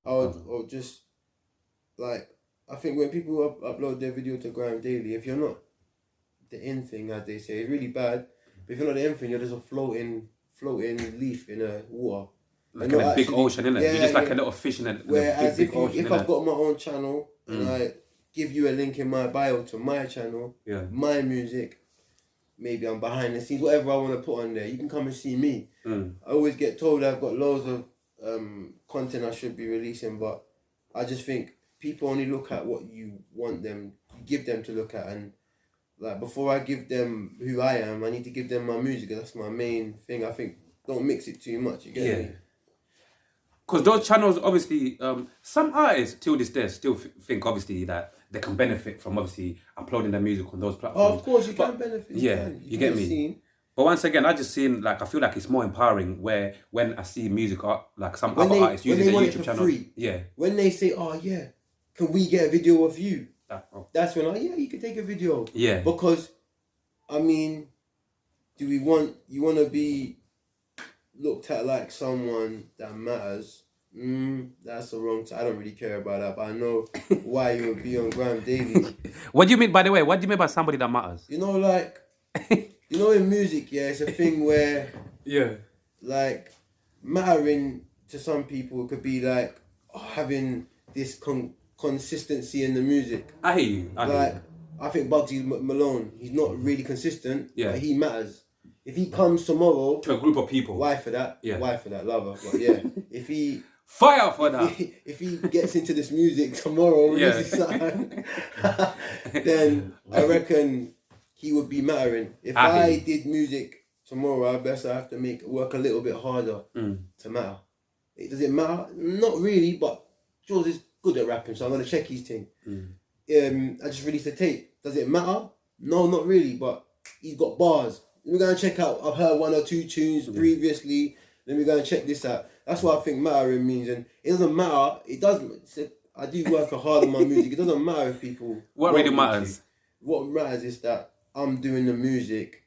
or just like, I think when people upload their video to Gram daily, if you're not the in thing, as they say, it's really bad. But if you're not the in thing, you're just a floating leaf in a water. Like in a big ocean, innit? Yeah, You're just like a little fish in a whereas big ocean, if I've got my own channel and I give you a link in my bio to my channel, my music, maybe I'm behind the scenes, whatever I want to put on there, you can come and see me. I always get told I've got loads of content I should be releasing, but I just think people only look at what you want them, you give them to look at, and like before I give them who I am, I need to give them my music. That's my main thing. I think don't mix it too much. You get me? Because those channels, obviously, some artists till this day still think obviously that they can benefit from obviously uploading their music on those platforms. Oh, of course you can benefit. You get me. Seen. But once again, I just seen like I feel like it's more empowering where when I see music art, like some other artists using their YouTube channel. Free, when they say, "Oh yeah, can we get a video of you?" That's when you can take a video. Yeah. Because, I mean, do we want you want to be looked at like someone that matters? That's the wrong. I don't really care about that, but I know why you would be on Gram daily. What do you mean? By the way, what do you mean by somebody that matters? You know, like, you know, in music, it's a thing where like mattering to some people could be like having this consistency in the music. I hear you. I think Bugsy Malone, he's not really consistent, but he matters. If he comes tomorrow to a group of people, why for that? Why for that, lover. But yeah, if he fire for that, if he gets into this music tomorrow, then I reckon he would be mattering. If I did music tomorrow, I guess I have to work a little bit harder to matter. Does it matter? Not really, but Jawzldn is good at rapping, so I'm gonna check his thing. I just released a tape. Does it matter? No, not really, but he's got bars. Let me go and check out. I've heard one or two tunes previously. Let me go and check this out. That's what I think mattering means, and it doesn't matter. It doesn't. I do work hard on my music. It doesn't matter if people. What really matters? What matters is that I'm doing the music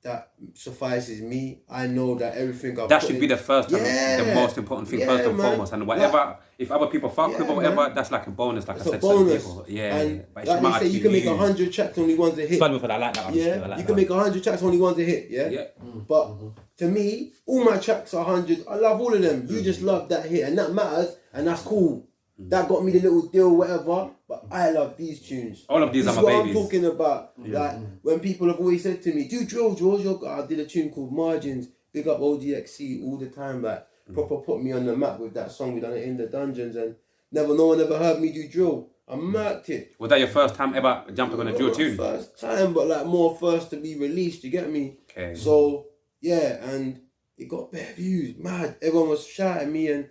that suffices me. I know that everything I've that should be the first and the most important thing first and foremost. And whatever, if other people fuck with or whatever, that's like a bonus. Like I said, bonus. People. And but like they say, you can make 100 tracks, only one's a hit. I like that. You can make 100 tracks, only one's a hit. But to me, all my tracks are 100. I love all of them. You just love that hit, and that matters, and that's cool. That got me the little deal, whatever. But I love these tunes. All of these are my babies. I'm talking about. Like when people have always said to me, "Do drill, George." I did a tune called Margins. Big up ODXC all the time. Like proper put me on the map with that song. We done it in the dungeons, and no one ever heard me do drill. I marked it. Was that your first time ever jumping on a drill tune? First time, but like more first to be released. You get me? Okay. So and it got better views. Mad. Everyone was shouting me and.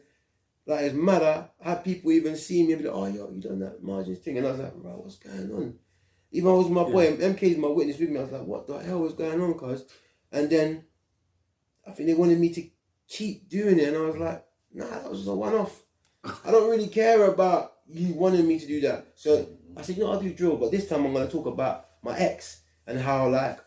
Like, it's mad. I had people even see me and be like, "Oh, yo, you done that Margins thing?" And I was like, "Bro, what's going on?" Even I was with my boy, MK's my witness with me. I was like, "What the hell was going on, cuz?" And then I think they wanted me to keep doing it. And I was like, "Nah, that was just a one-off. I don't really care about you wanting me to do that." So I said, "I'll do drill, but this time I'm going to talk about my ex and how, like,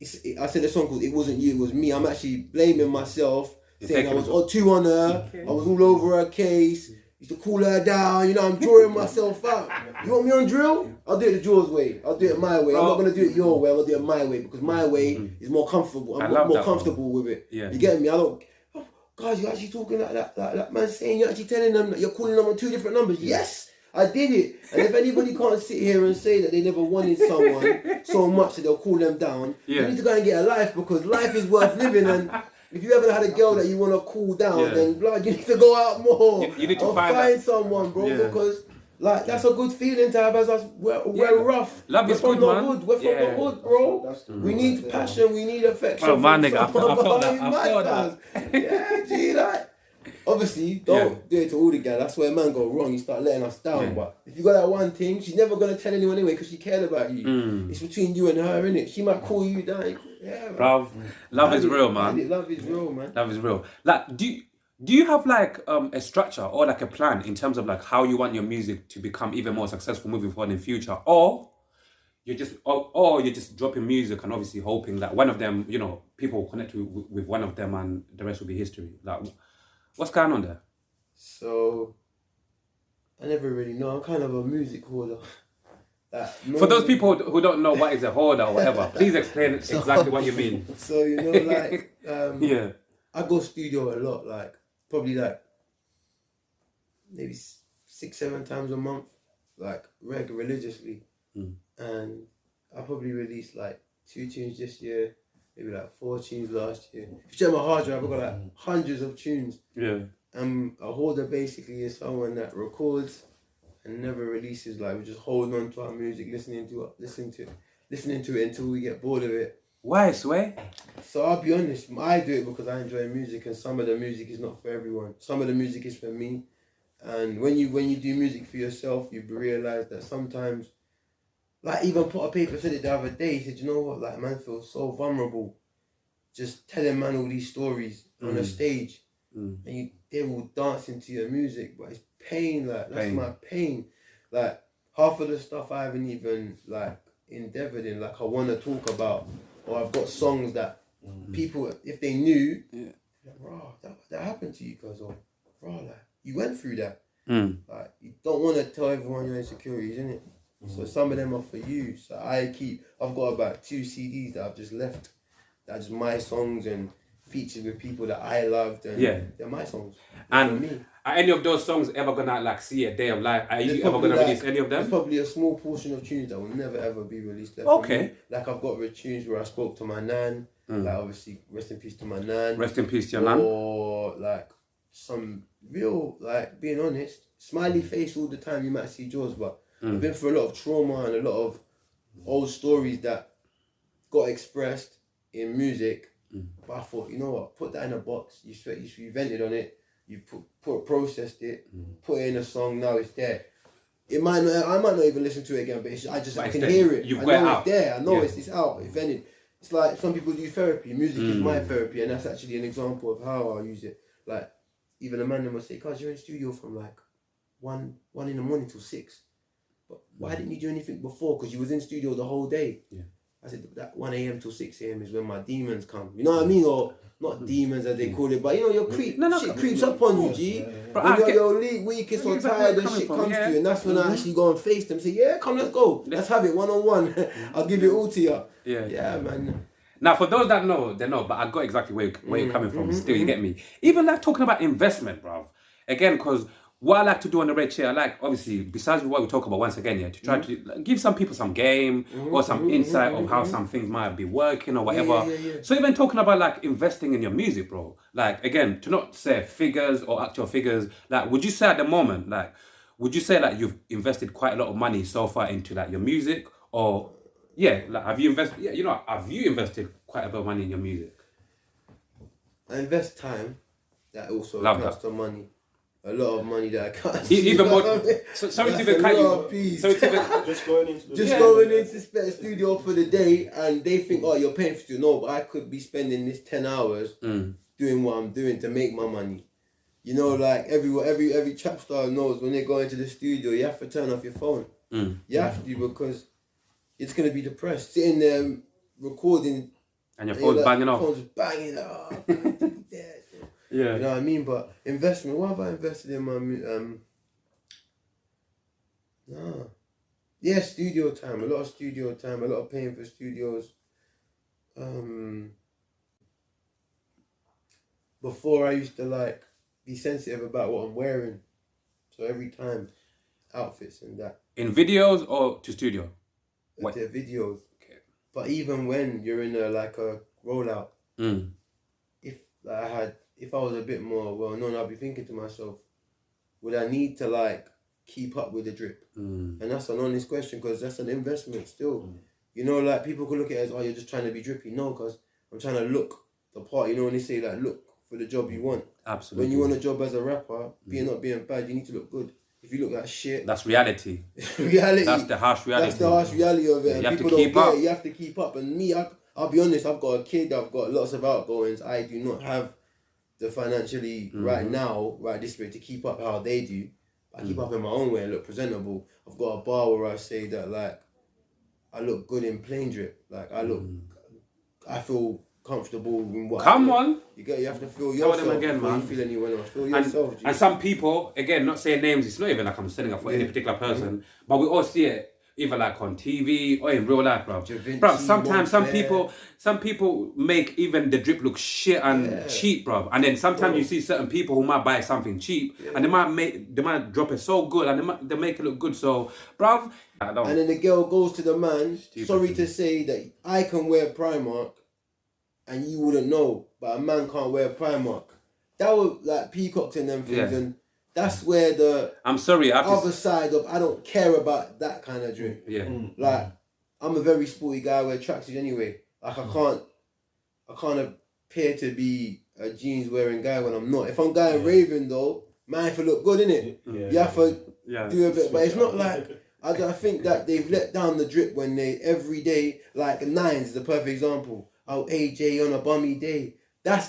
I said a song called It Wasn't You, It Was Me. I'm actually blaming myself. Saying I was too on her, I was all over her case, used to cool her down, I'm drawing myself out. You want me on drill? I'll do it the Jaw's way. I'll do it my way. I'm not going to do it your way, I'll do it my way, because my way is more comfortable. I'm more comfortable with it. Yeah. You get me? I don't, God, you're actually talking like that. Like man saying, you're actually telling them that you're calling them on two different numbers. Yes, I did it. And if anybody can't sit here and say that they never wanted someone so much that they'll cool them down, you need to go and get a life, because life is worth living. And if you ever had a girl that you want to cool down, then blood, you need to go out more. You need to find someone, bro, because like that's a good feeling to have as us. We're rough. Love is good, man. We're from the hood, bro. We need passion. We need affection. Oh, man, nigga, I felt that. Yeah, G, like. Obviously, don't do it to all the guys. That's where man go wrong. You start letting us down. But if you got that one thing, she's never gonna tell anyone anyway because she cared about you. It's between you and her, innit? She might call you down. Yeah, love is real, man. Love is real, man. Love is real. Like, do you have like a structure or like a plan in terms of like how you want your music to become even more successful moving forward in future, or you're just dropping music and obviously hoping that one of them, people will connect with one of them and the rest will be history. Like, what's going on there? So never really know. I'm kind of a music hoarder. For those people who don't know what is a hoarder or whatever, please explain exactly what you mean. So, you know, like, Yeah. I go studio a lot, like, probably like, maybe 6-7 times a month, like, religiously. And I probably released like 2 tunes this year, maybe like 4 tunes last year. If you check my hard drive, I've got like hundreds of tunes. Yeah. A hoarder basically is someone that records and never releases. Like, we just hold on to our music, listening to it until we get bored of it. Why, Sway? So I'll be honest, I do it because I enjoy music, and some of the music is not for everyone. Some of the music is for me. And when you do music for yourself, you realize that sometimes, like, even Potter Paper said it the other day, he said, you know what, like, man feels so vulnerable just telling man all these stories on a stage, and they will dance into your music, but it's pain, like, that's my pain. Like, half of the stuff I haven't even, like, endeavoured in, like, I want to talk about, or I've got songs that people, if they knew, like, raw, that happened to you, cuz, or raw, like, you went through that. Like, you don't want to tell everyone your insecurities, innit? So some of them are for you. So I've got about 2 CDs that I've just left. That's just my songs and featured with people that I loved, and they're my songs. And me. Are any of those songs ever gonna like see a day of life? Are you ever gonna release any of them? There's probably a small portion of tunes that will never ever be released. Okay. Like, I've got tunes where I spoke to my nan. Like, obviously, rest in peace to my nan. Rest in peace to your nan. Or like some real, like, being honest, smiley face all the time. You might see Jawzldn, but I've been through a lot of trauma and a lot of old stories that got expressed in music. But I thought, you know what, put that in a box. You vented on it. You processed it, put it in a song. Now it's there. I might not even listen to it again, but I can hear it. I know it's there. I know it's out. If anything, it's like some people do therapy. Music is my therapy, and that's actually an example of how I use it. Like, even a man will say, "Cause you're in the studio from like 1 in the morning till 6. But why didn't you do anything before? Because you was in studio the whole day." Yeah. I said that 1 a.m. till 6 a.m. is when my demons come. You know what I mean? Or not demons as they call it, but you know, your shit creeps up on you, G. When you're weakest or tired and shit comes to you, and that's when I actually go and face them and say, yeah, come, let's go. Let's have it one-on-one. I'll give it all to you. Yeah, man. Now, for those that know, they know, but I got exactly where you're coming from. Still, you get me. Even like talking about investment, bruv. Again, because what I like to do on the Red Chair, I like, obviously, besides what we talk about once again, to try to give some people some game or some insight of how some things might be working or whatever. So even talking about like investing in your music, bro, like, again, to not say figures or actual figures, like, would you say at the moment, like, would you say like you've invested quite a lot of money so far into like your music, or like, have you invested quite a bit of money in your music? I invest time. That also costs some money. A lot of money that I can't even more. Sorry to even cut you. Just going into the studio for the day, and they think, oh, you're paying for it. No, but I could be spending this 10 hours doing what I'm doing to make my money. You know, like every trap star knows when they go into the studio, you have to turn off your phone. You have to, because it's gonna be depressed sitting there recording, and your phone's banging off. Phone's banging off. Yeah. You know what I mean? But investment, what have I invested in my yeah, studio time. A lot of studio time, a lot of paying for studios. Before I used to like be sensitive about what I'm wearing. So every time, outfits and that. In videos or to studio? To videos. Okay. But even when you're in a rollout, if I was a bit more well known, I'd be thinking to myself, would I need to like keep up with the drip? And that's an honest question, because that's an investment still. You know, like, people could look at it as, oh, you're just trying to be drippy. No, because I'm trying to look the part. You know, when they say like, look for the job you want. Absolutely. When you want a job as a rapper, not being bad, you need to look good. If you look like shit, that's reality. Reality. That's the harsh reality. That's the harsh reality of it. You have to keep up. You have to keep up. And me, I'll be honest, I've got a kid, I've got lots of outgoings. I do not have the financially right this way to keep up how they do. I keep up in my own way and look presentable. I've got a bar where I say that, like, I look good in plain drip. Like, I feel comfortable in what. Come on. You have to feel Tell yourself them again, before man. you feel anyone else. Feel yourself. G. And some people, again, not saying names, it's not even like I'm setting up for any particular person, but we all see it either like on TV or in real life, bro. Bro, sometimes some people make even the drip look shit and cheap, bro. And then sometimes you see certain people who might buy something cheap and they might drop it so good and they make it look good. So, bro, I don't. And then the girl goes to the man, sorry to say that I can wear Primark and you wouldn't know, but a man can't wear Primark. That was like peacocks and them things, and that's where the other side of I don't care about that kind of drip. Yeah. Like I'm a very sporty guy. I wear tracksuits anyway. Like I can't appear to be a jeans wearing guy when I'm not. If I'm going raving though, man, if it look good, innit? You have to do a bit, but it's not like. I think that they've let down the drip when they every day, like Nines is a perfect example. Oh, AJ on a bummy day. That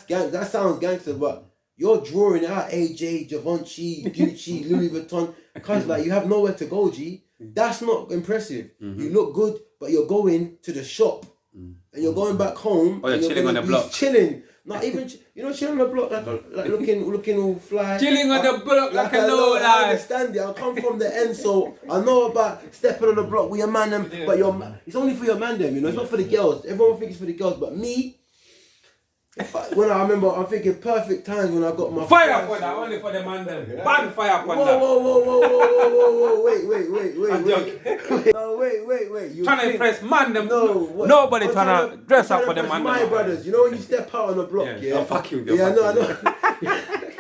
sounds gangster, but you're drawing out AJ, Givenchy, Gucci, Louis Vuitton. Cause like you have nowhere to go, G. That's not impressive. You look good, but you're going to the shop and you're going back home. Or you're chilling on the block. Chilling. Not even, chilling on the block, like looking all fly. Chilling on the block like a low life. I understand it. I come from the end, so I know about stepping on the block with your man, but it's only for your man, them. It's not for the girls. Everyone thinks it's for the girls, but me. I'm thinking perfect times when I got my fire for that, only for the man them. Ban fire for that. Whoa, wait. No, wait. You trying to impress man them. No, nobody trying to dress up for the man. My brothers, you know when you step out on the block, Oh, fuck you. Yeah, I know.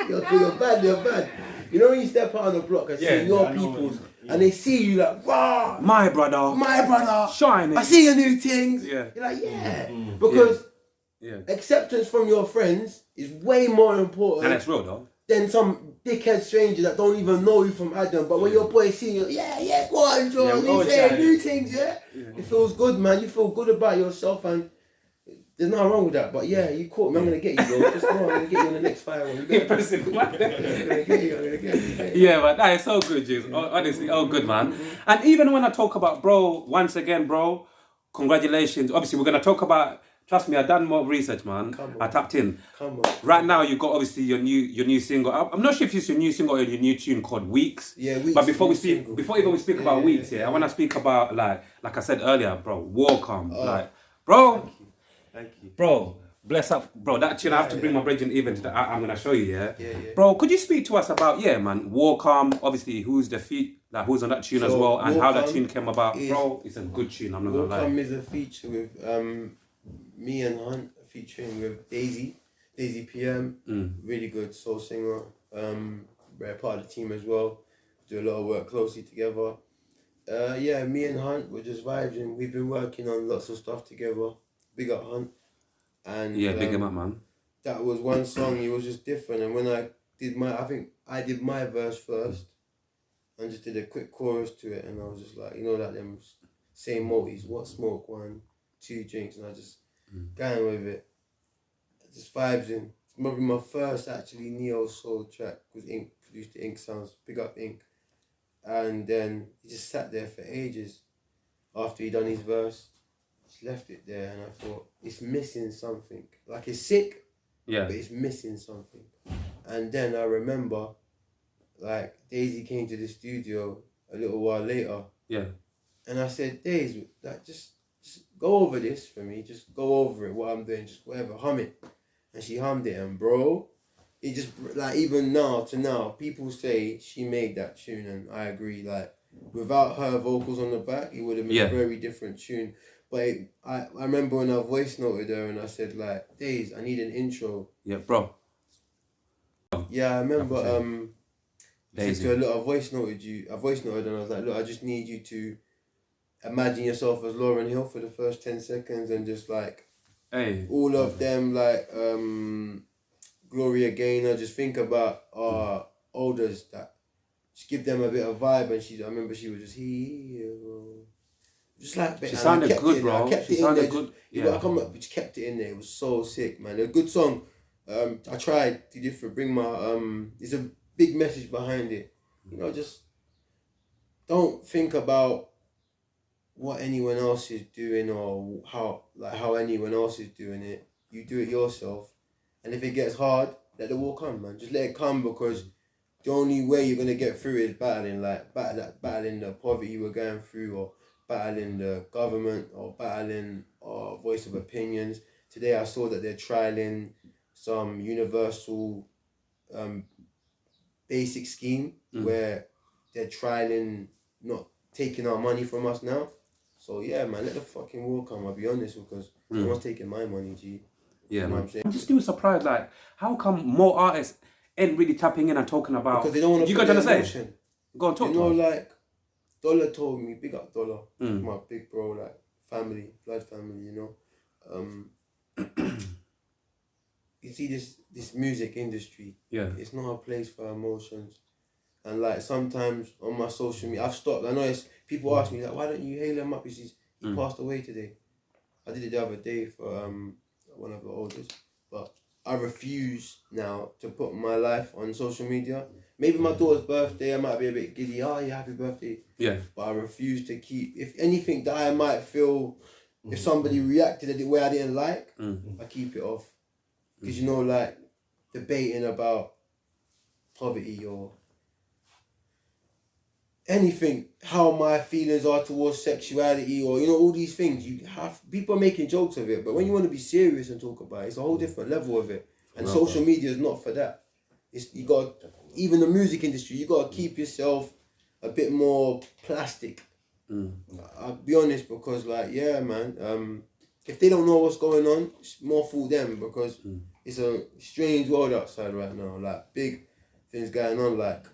You're bad. You know when you step out on the block and see your peoples and they see you like, wow, my brother, shining. I see your new things. Yeah. You're like, because. Yeah. Acceptance from your friends is way more important. And that's real though. Than some dickhead stranger that don't even know you from Adam. But when your boy see you, go on, Joe. You say new things, it feels good, man. You feel good about yourself, and there's nothing wrong with that. But you caught me. I'm gonna get you, bro. Just go on, I'm gonna get you in the next fight. I'm gonna get you. Yeah, but that is so good, Juice. Honestly, good, man. And even when I talk about bro, once again, bro, congratulations. Obviously, we're gonna talk about. Trust me, I done more research, man. I tapped in. Come on. Right now, you got obviously your new single. I'm not sure if it's your new single or your new tune called Weeks. Yeah, Weeks. But before even we speak about Weeks, I want to speak about like I said earlier, bro. Welcome, bro. Thank you. Bro, bless up, bro. That tune I have to bring my brethren even to that. I'm gonna show you, Yeah. Bro, could you speak to us about man? Welcome. Obviously, who's the who's on that tune as well, and how that tune came about, bro. It's a good tune. I'm not gonna lie. Welcome is a feature with me and Hunt, featuring with Daisy PM, really good soul singer. We're part of the team as well. Do a lot of work closely together. Me and Hunt were just vibing. We've been working on lots of stuff together. Big up Hunt. And big him up, man. That was one song. It was just different. And when I did my verse first, and just did a quick chorus to it, and I was just like, like them same multis. What smoke? 1, 2 drinks, and I just. Going with it, just vibes in. It's probably my first actually neo soul track because Ink produced the Ink sounds. Big up Ink, and then he just sat there for ages. After he done his verse, just left it there, and I thought it's missing something. Like it's sick, but it's missing something. And then I remember, like Daisy came to the studio a little while later. And I said, Daisy, like just go over this for me. Just go over it, what I'm doing. Just whatever, hum it. And she hummed it, and bro, it just, like, even now, people say she made that tune, and I agree. Like, without her vocals on the back, it would have been a very different tune. But I remember when I voice noted her, and I said, like, Days, I need an intro. Yeah, bro. Yeah, I remember, I said to her, look, I voice noted, and I was like, look, I just need you to imagine yourself as Lauryn Hill for the first 10 seconds and just like all of them, like Gloria Gaynor, just think about our elders, that just give them a bit of vibe. And I remember she was just just like, she sounded good, bro. She sounded good. We just kept it in there. It was so sick, man. A good song. I tried to bring my there's a big message behind it. Just don't think about what anyone else is doing or how anyone else is doing it. you do it yourself. And if it gets hard, let the war come, man. Just let it come, because the only way you're gonna get through it is battling the poverty we're going through, or battling the government, or battling voice of opinions. Today I saw that they're trialing some universal basic scheme where they're trialing not taking our money from us now. So yeah, man, let the fucking war come. I'll be honest, because no one's taking my money, G. Yeah, You know man. what I'm saying? I'm just still surprised, like, how come more artists ain't really tapping in and talking about... Because they don't want to You put got to their understand? emotion. Go on, talk You to know, us. like, Dollar told me, big up Dollar, my big bro, like, family, blood family, you know. You see this music industry, it's not a place for emotions. And like sometimes on my social media, I've stopped. I know people ask me like, why don't you hail him up? He passed away today. I did it the other day for one of the oldest, but I refuse now to put my life on social media. Maybe my daughter's birthday, I might be a bit giddy. Oh, yeah, happy birthday. Yeah. But I refuse to keep. If anything that I might feel, if somebody reacted the way I didn't like, I keep it off. Because you know, like debating about poverty or anything, how my feelings are towards sexuality, or you know, all these things, you have people are making jokes of it, but when you want to be serious and talk about it, it's a whole different level of it. And social media is not for that. It's you got, even the music industry, you got to keep yourself a bit more plastic. I'll be honest, because like, yeah, man, if they don't know what's going on, it's more for them, because it's a strange world outside right now. Like big things going on. Like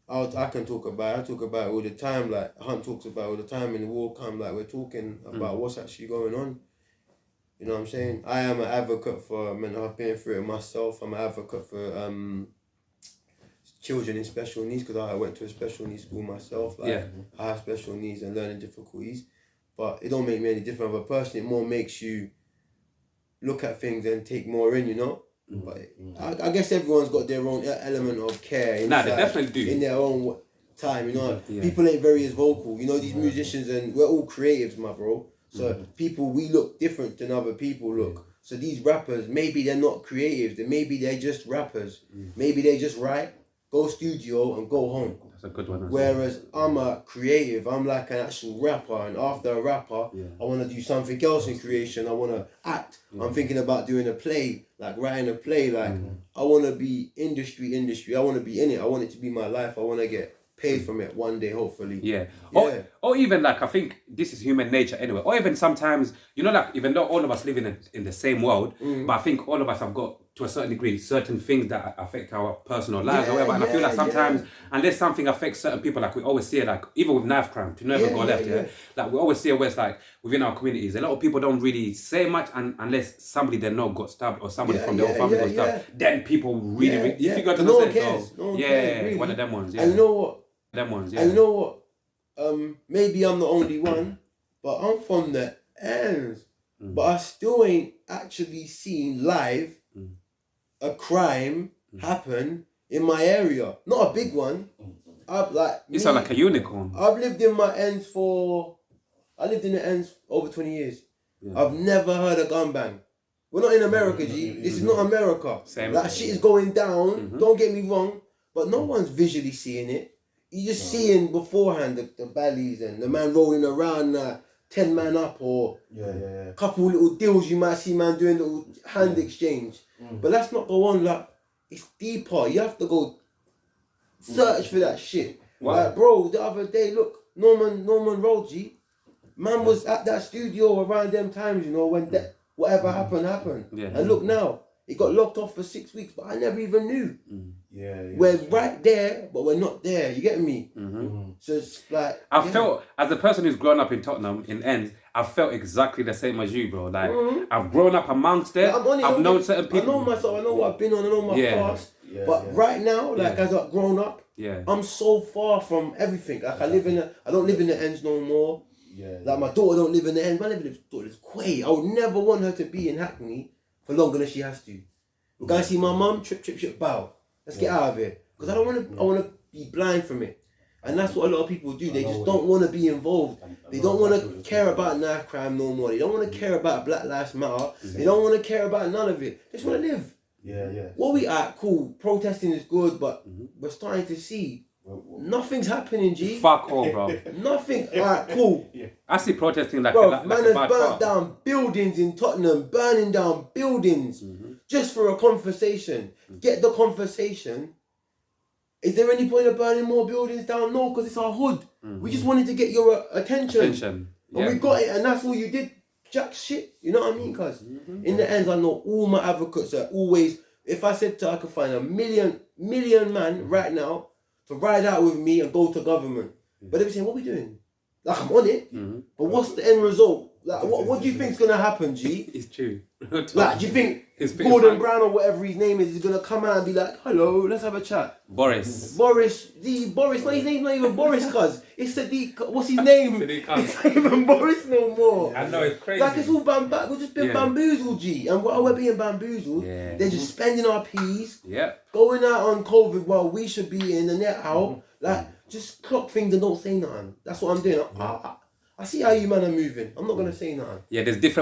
I can talk about it. I talk about it all the time. Like Hunt talks about it all the time. In the war come, like we're talking about what's actually going on. You know what I'm saying? I am an advocate for mental health. I've been through it myself. I'm an advocate for children in special needs, because I went to a special needs school myself. Like, I have special needs and learning difficulties, but it don't make me any different of a person. It more makes you look at things and take more in, you know. But I guess everyone's got their own element of care inside, they definitely do. in their own time, you know. People ain't very as vocal, you know. These musicians, and we're all creatives, my bro. So people, we look different than other people look. So these rappers, maybe they're not creatives, maybe they're just rappers. Maybe they just write, go studio and go home. That's a good one. Whereas I'm a creative, I'm like an actual rapper, and after a rapper, I want to do something else in creation. I want to act. I'm thinking about doing a play, like writing a play. Like I want to be industry. I want to be in it. I want it to be my life. I want to get paid from it one day, hopefully. Yeah. Or even like, I think this is human nature anyway. Or even sometimes, you know, like even though all of us live in the same world, but I think all of us have got, to a certain degree, certain things that affect our personal lives or whatever. And I feel like sometimes, unless something affects certain people, like we always see it, like even with knife crime, to never go left, like we always see it where it's like within our communities, a lot of people don't really say much unless somebody they know got stabbed, or somebody from their own family got stabbed. Then people really, if you got to no one understand, cares. No one cares, really. One of them ones. And you know what? Them ones, And you know what? Maybe I'm the only one, but I'm from the ends. But I still ain't actually seen live a crime happen in my area. Not a big one. You sound like a unicorn. I've lived in my ends I lived in the ends over 20 years. I've never heard a gun bang. We're not in America, G. This is not America. Like shit is going down. Don't get me wrong, but no one's visually seeing it. You just seeing beforehand the baddies and the man rolling around, 10 man up, or a couple little deals you might see man doing little hand exchange. But let's not go on, like, it's deeper. You have to go search for that shit. Like, bro, the other day, look, Norman Road, G. Man was at that studio around them times, you know, when whatever happened. And look now, it got locked off for 6 weeks, but I never even knew. We're right there, but we're not there. You get me? So it's like I felt, as a person who's grown up in Tottenham in ends, I felt exactly the same as you, bro. Like I've grown up amongst it. I've known certain people. I know myself. I know what I've been on. I know my past. But right now, like as I've grown up, I'm so far from everything. Like I don't live in the ends no more. Like my daughter don't live in the ends. My daughter is Quay. I would never want her to be in Hackney for longer than she has to. We're going to see my mum, trip, bow. Let's get out of here. Because I want to be blind from it. And that's what a lot of people do. They just don't want to be involved. They don't want to care about knife crime no more. They don't want to care about Black Lives Matter. They don't want to care about none of it. They just want to live. Yeah. What we at, cool. Protesting is good, but we're starting to see nothing's happening, G. Fuck all, bro. Nothing. Alright, cool. I see protesting like Bro, like man a has bad burnt part. down buildings in Tottenham, burning down buildings just for a conversation. Get the conversation. Is there any point of burning more buildings down? No, because it's our hood. We just wanted to get your attention. And we got it, and that's all you did. Jack shit. You know what I mean? Because in the end, I know all my advocates are always, if I said I could find a million man right now to ride out with me and go to government. But they be saying, what are we doing? Like, I'm on it. But what's the end result? Like, what do you think's going to happen, G? It's true. Like, do you think It's Gordon Brown or whatever his name is going to come out and be like, hello, let's have a chat? Boris. Boris, no, his name's not even Boris, cuz. It's Sadiq, what's his name? Sadiq. It's not even Boris no more. I know, it's crazy. Like, it's all we've just been bamboozled, G. And while we're being bamboozled, they're just spending our peas, going out on COVID while we should be in the net out. Like, just clock things and don't say nothing. That's what I'm doing. I see how you man are moving. I'm not going to say nothing. Yeah, there's different